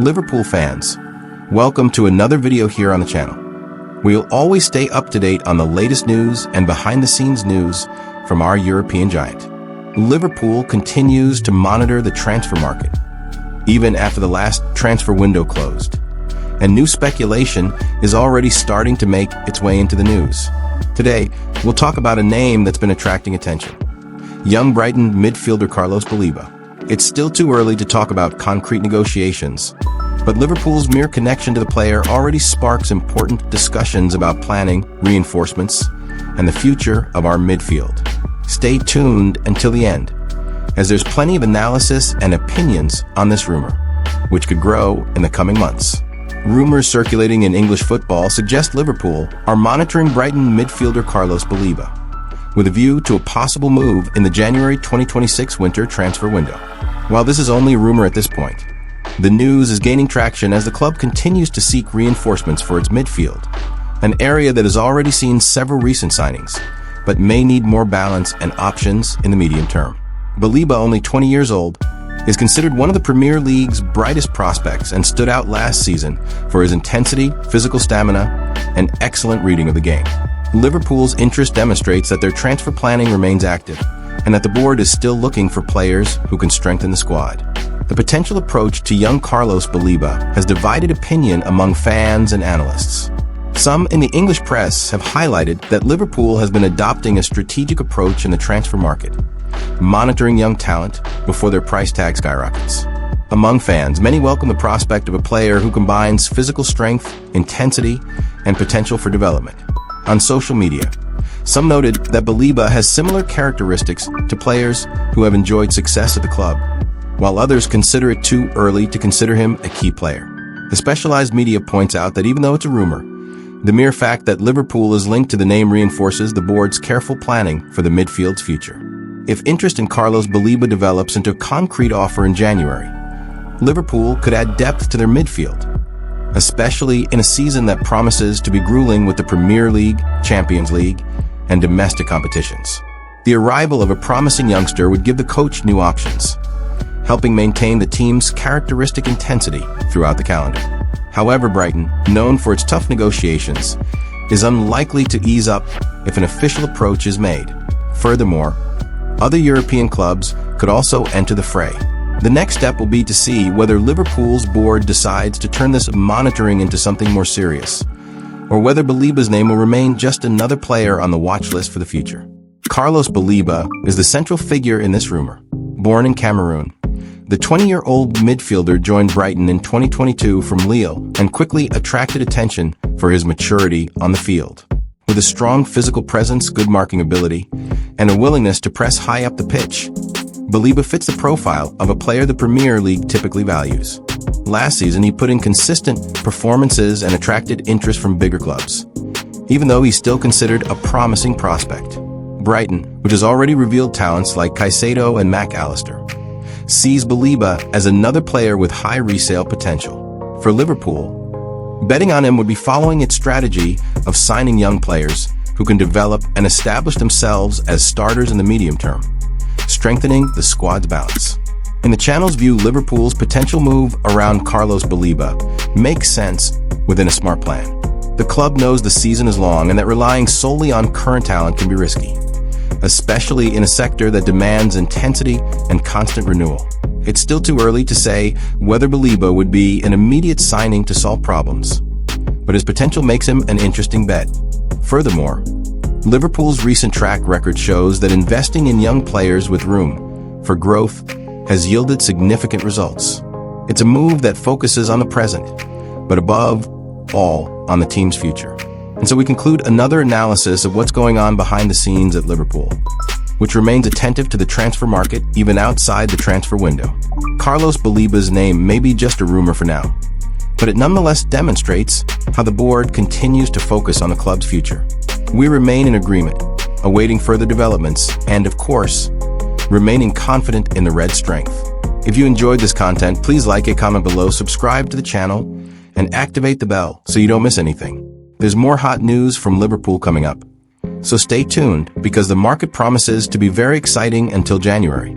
Liverpool fans, welcome to another video here on the channel. We'll always stay up to date on the latest news and behind-the-scenes news from our European giant. Liverpool continues to monitor the transfer market, even after the last transfer window closed. And new speculation is already starting to make its way into the news. Today, we'll talk about a name that's been attracting attention. Young Brighton midfielder Carlos Baleba. It's still too early to talk about concrete negotiations, but Liverpool's mere connection to the player already sparks important discussions about planning, reinforcements, and the future of our midfield. Stay tuned until the end, as there's plenty of analysis and opinions on this rumor, which could grow in the coming months. Rumors circulating in English football suggest Liverpool are monitoring Brighton midfielder Carlos Baleba, with a view to a possible move in the January 2026 winter transfer window. While this is only a rumor at this point, the news is gaining traction as the club continues to seek reinforcements for its midfield, an area that has already seen several recent signings, but may need more balance and options in the medium term. Baleba, only 20 years old, is considered one of the Premier League's brightest prospects and stood out last season for his intensity, physical stamina, and excellent reading of the game. Liverpool's interest demonstrates that their transfer planning remains active, and that the board is still looking for players who can strengthen the squad. The potential approach to young Carlos Baleba has divided opinion among fans and analysts. Some in the English press have highlighted that Liverpool has been adopting a strategic approach in the transfer market, monitoring young talent before their price tag skyrockets. Among fans, many welcome the prospect of a player who combines physical strength, intensity, and potential for development. On social media, some noted that Baleba has similar characteristics to players who have enjoyed success at the club, while others consider it too early to consider him a key player. The specialized media points out that even though it's a rumor, the mere fact that Liverpool is linked to the name reinforces the board's careful planning for the midfield's future. If interest in Carlos Baleba develops into a concrete offer in January, Liverpool could add depth to their midfield, especially in a season that promises to be grueling with the Premier League, Champions League, and domestic competitions. The arrival of a promising youngster would give the coach new options, helping maintain the team's characteristic intensity throughout the calendar. However, Brighton, known for its tough negotiations, is unlikely to ease up if an official approach is made. Furthermore, other European clubs could also enter the fray. The next step will be to see whether Liverpool's board decides to turn this monitoring into something more serious, or whether Baleba's name will remain just another player on the watch list for the future. Carlos Baleba is the central figure in this rumor. Born in Cameroon, the 20-year-old midfielder joined Brighton in 2022 from Lille and quickly attracted attention for his maturity on the field. With a strong physical presence, good marking ability, and a willingness to press high up the pitch, Baleba fits the profile of a player the Premier League typically values. Last season, he put in consistent performances and attracted interest from bigger clubs, even though he's still considered a promising prospect. Brighton, which has already revealed talents like Caicedo and Mac Allister, sees Baleba as another player with high resale potential. For Liverpool, betting on him would be following its strategy of signing young players who can develop and establish themselves as starters in the medium term, strengthening the squad's balance. In the channel's view, Liverpool's potential move around Carlos Baleba makes sense within a smart plan. The club knows the season is long and that relying solely on current talent can be risky, especially in a sector that demands intensity and constant renewal. It's still too early to say whether Baleba would be an immediate signing to solve problems, but his potential makes him an interesting bet. Furthermore, Liverpool's recent track record shows that investing in young players with room for growth has yielded significant results. It's a move that focuses on the present, but above all, on the team's future. And so we conclude another analysis of what's going on behind the scenes at Liverpool, which remains attentive to the transfer market even outside the transfer window. Carlos Baleba's name may be just a rumor for now, but it nonetheless demonstrates how the board continues to focus on the club's future. We remain in agreement, awaiting further developments, and of course, remaining confident in the Reds' strength. If you enjoyed this content, please like it, comment below, subscribe to the channel, and activate the bell so you don't miss anything. There's more hot news from Liverpool coming up, so stay tuned because the market promises to be very exciting until January.